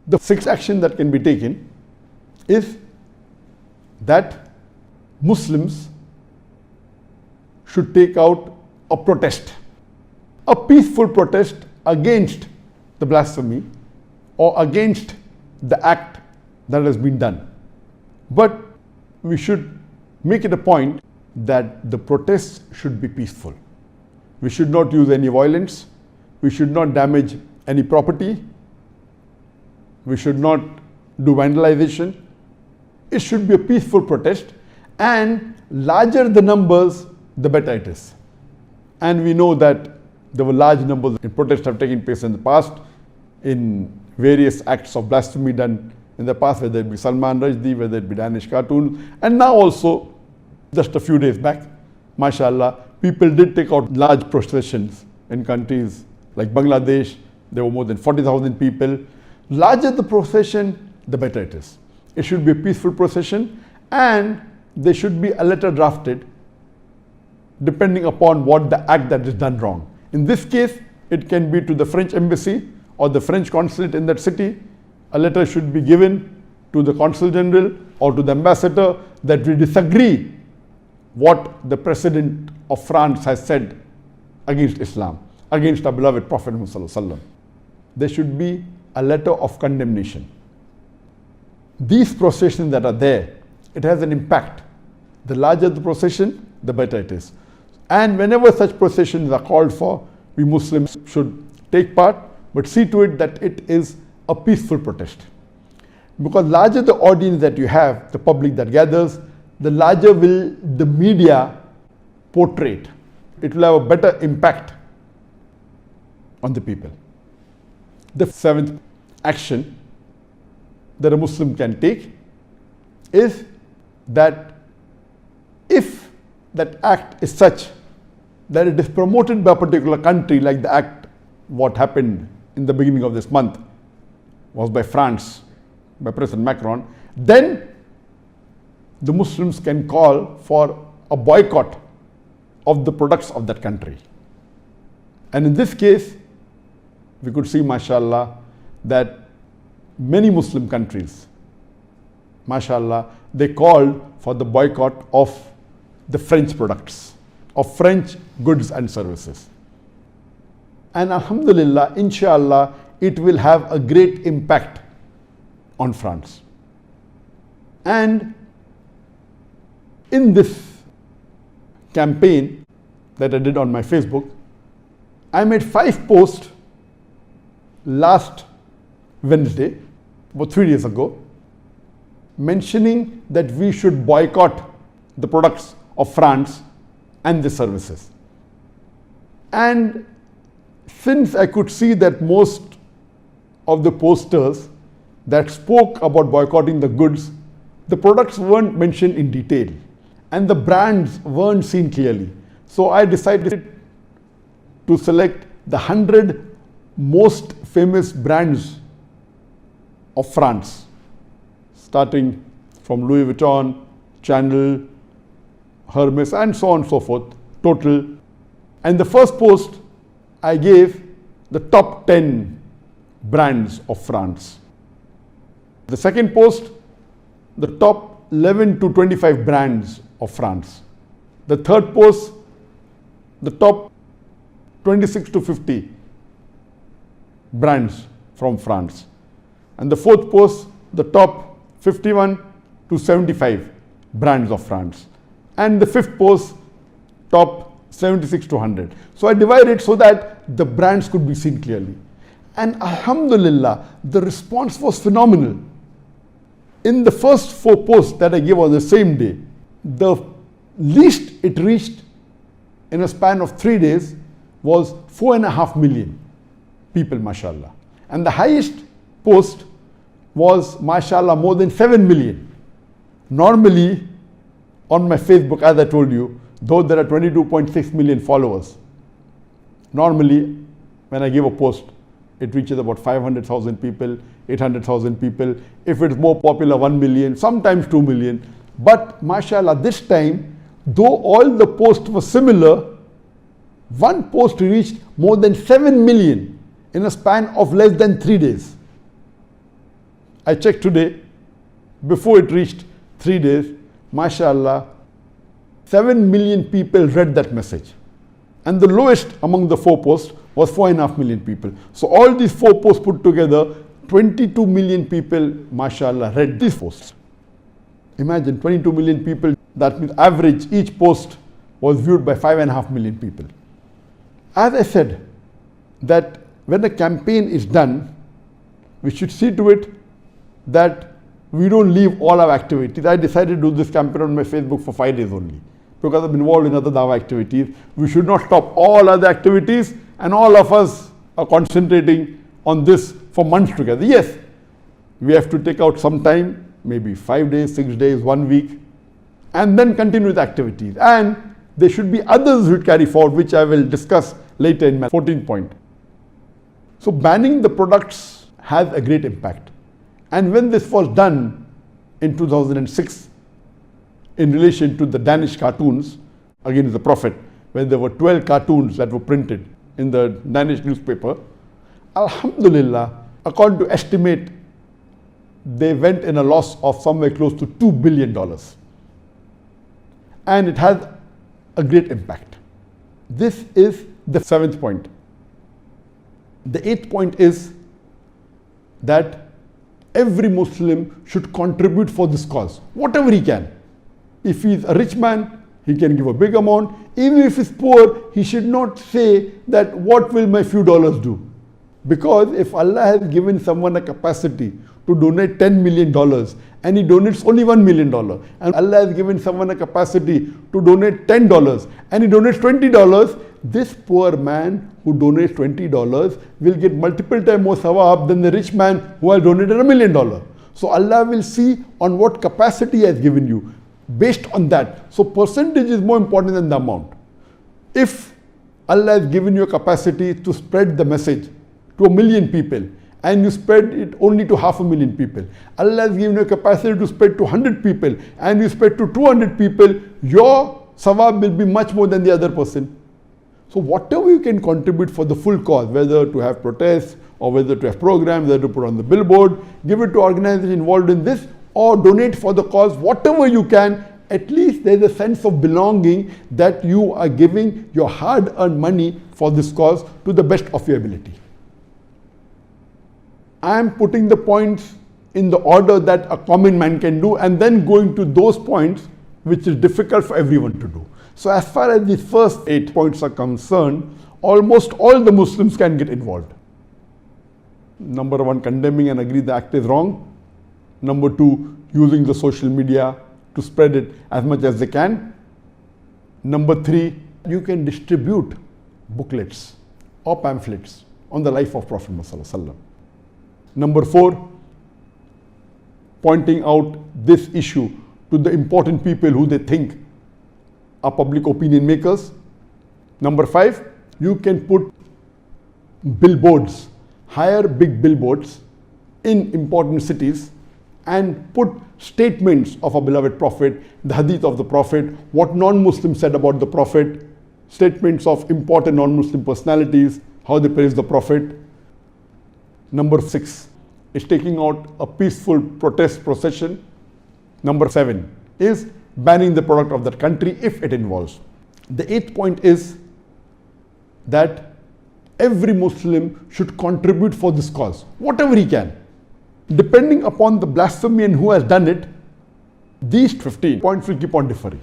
The sixth action that can be taken is that Muslims should take out a protest, a peaceful protest against the blasphemy or against the act that has been done. But we should make it a point that the protests should be peaceful. We should not use any violence. We should not damage any property. We should not do vandalization. It should be a peaceful protest, and larger the numbers, the better it is. And we know that there were large numbers in protests have taken place in the past, in various acts of blasphemy done in the past, whether it be Salman Rushdie, whether it be Danish cartoons, and now also, just a few days back, mashallah, people did take out large processions in countries like Bangladesh. There were more than 40,000 people. Larger the procession, the better it is. It should be a peaceful procession, and there should be a letter drafted depending upon what the act that is done wrong. In this case, it can be to the French embassy or the French consulate in that city. A letter should be given to the consul general or to the ambassador that we disagree what the president of France has said against Islam, against our beloved Prophet Muhammad. There should be a letter of condemnation. These processions that are there, it has an impact. The larger the procession, the better it is. And whenever such processions are called for, we Muslims should take part, but see to it that it is a peaceful protest. Because larger the audience that you have, the public that gathers, the larger will the media portray it. It will have a better impact on the people. The seventh action that a Muslim can take is that if that act is such that it is promoted by a particular country, like the act what happened in the beginning of this month was by France, by President Macron, then the Muslims can call for a boycott of the products of that country. And in this case, we could see, mashallah, that many Muslim countries, mashallah, they called for the boycott of the French products, of French goods and services. And alhamdulillah, inshallah, it will have a great impact on France. And in this campaign that I did on my Facebook, I made 5 posts last Wednesday, about 3 days ago, mentioning that we should boycott the products of France and the services. And since I could see that most of the posters that spoke about boycotting the goods, the products weren't mentioned in detail and the brands weren't seen clearly. So I decided to select the 100 most famous brands of France, starting from Louis Vuitton, Chanel, Hermes, and so on and so forth, total. And the first post, I gave the top 10 brands of France. The second post, the top 11 to 25 brands of France. The third post, the top 26 to 50 brands from France. And the fourth post, the top 51 to 75 brands of France. And the fifth post, top 76 to 100. So I divided so that the brands could be seen clearly. And alhamdulillah, the response was phenomenal. In the first 4 posts that I gave on the same day, the least it reached in a span of 3 days was 4.5 million people, mashallah. And the highest post was, mashallah, more than 7 million. Normally, on my Facebook, as I told you, though there are 22.6 million followers, normally when I give a post, it reaches about 500,000 people, 800,000 people. If it's more popular, 1 million, sometimes 2 million. But mashallah, this time, though all the posts were similar, one post reached more than 7 million in a span of less than 3 days. I checked today, before it reached 3 days, mashallah, 7 million people read that message. And the lowest among the 4 posts was 4.5 million people. So all these 4 posts put together, 22 million people, mashallah, read these posts. Imagine 22 million people, that means average, each post was viewed by 5.5 million people. As I said, that when a campaign is done, we should see to it that we don't leave all our activities. I decided to do this campaign on my Facebook for 5 days only, because I'm involved in other dawah activities. We should not stop all other activities, and all of us are concentrating on this for months together. Yes, we have to take out some time, maybe 5 days, 6 days, 1 week, and then continue with activities. And there should be others who carry forward, which I will discuss later in my 14th point. So banning the products has a great impact. And when this was done in 2006, in relation to the Danish cartoons against the Prophet, when there were 12 cartoons that were printed in the Danish newspaper, alhamdulillah, according to estimate, they went in a loss of somewhere close to $2 billion. And it has a great impact. This is the 7th point. The 8th point is that every Muslim should contribute for this cause, whatever he can. If he is a rich man, he can give a big amount. Even if he is poor, he should not say that what will my few dollars do? Because if Allah has given someone a capacity to donate $10 million and he donates only $1 million, and Allah has given someone a capacity to donate $10 and he donates $20, this poor man who donates $20 will get multiple times more sawab than the rich man who has donated $1 million. So Allah will see on what capacity He has given you, based on that. So percentage is more important than the amount. If Allah has given you a capacity to spread the message to 1 million people, and you spread it only to 500,000 people, Allah has given you a capacity to spread to 100 people, and you spread to 200 people, your sawab will be much more than the other person. So whatever you can contribute for the full cause, whether to have protests or whether to have programs, whether to put on the billboard, give it to organizations involved in this, or donate for the cause, whatever you can, at least there is a sense of belonging that you are giving your hard-earned money for this cause to the best of your ability. I am putting the points in the order that a common man can do, and then going to those points which is difficult for everyone to do. So as far as the first 8 points are concerned, almost all the Muslims can get involved. Number 1, condemning and agree the act is wrong. Number 2, using the social media to spread it as much as they can. Number 3, you can distribute booklets or pamphlets on the life of Prophet Muhammad. Number 4, pointing out this issue to the important people who they think are public opinion makers. Number 5, you can put billboards, hire big billboards in important cities and put statements of a beloved Prophet, the hadith of the Prophet, what non-Muslims said about the Prophet, statements of important non-Muslim personalities, how they praise the Prophet. Number 6 is taking out a peaceful protest procession. Number 7 is banning the product of that country if it involves. The 8th point is that every Muslim should contribute for this cause, whatever he can. Depending upon the blasphemy and who has done it, these 15 points will keep on differing.